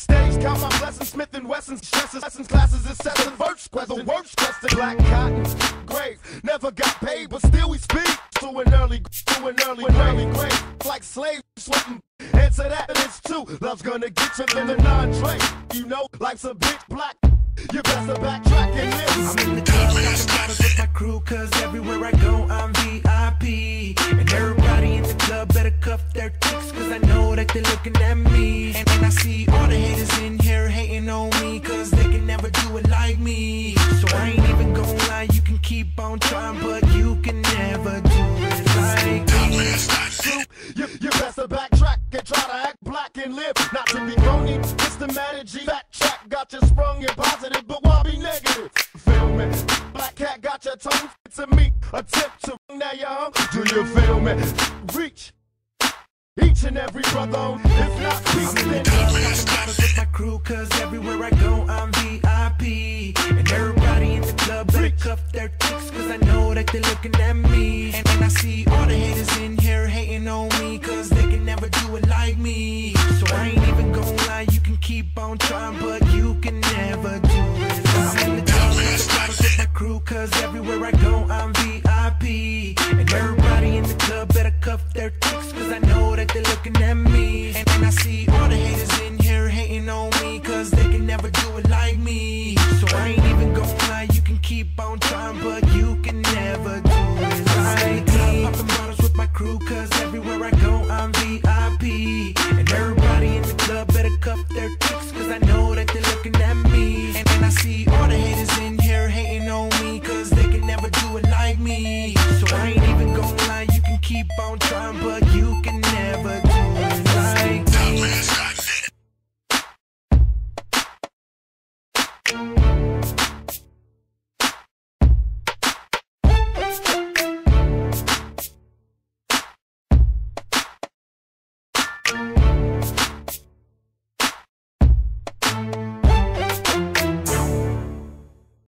Backstage, count my blessings, Smith and Wesson's stresses, lessons, classes, incessant verse quest, the worst question. Black cotton, grave, never got paid, but still we speak to an early grave, like slaves sweating. Answer that, it's true. Love's gonna get you in the non-Dre. You know, life's a bitch black. You better backtrack and live. I'm in the club, popping bottles with my crew, cause everywhere I go, I'm VIP. And everybody in the club better cuff their chicks, cause I know that they're looking at me. And I see all the haters in here hating on me, cause they can never do it like me. So I ain't even gon' lie, you can keep on trying, but you can never do it like me. You better backtrack and try to act black and live. Not to be phony, it's the strategy. Fat track got you sprung, you're positive, but why be negative? Feel me? Black cat got your tongue to me. Attempt to now you're home. Do you feel me? Reach each and every brother on. If not peace, I'm in the club, popping bottles with my crew, cause everywhere I go, I'm VIP. And everybody in the club better cuff their chicks, cause I know that they're looking at me. And I see all the haters in here hating on me, cause they can never do it like me. So I ain't even gon' lie, you can keep on trying, but you can never do it like me. I'm in the club, popping bottles with my crew, cause everywhere I go, I'm VIP. And everybody in the club better cuff their chicks, cause I know that they're looking at me. And I see all the haters in here hating on me, cause they can never do it like me. So I ain't even gon' lie, you can keep on trying, but you can never do it like me. Popping bottles with my crew, cause everywhere I go, I'm VIP. And everybody in the club better cuff their chicks, cause I know that they're looking at me. And I see all the haters in here hating on me, cause they can never do it like me. So I ain't even gon' lie, you can keep on trying, but you can never do it like me.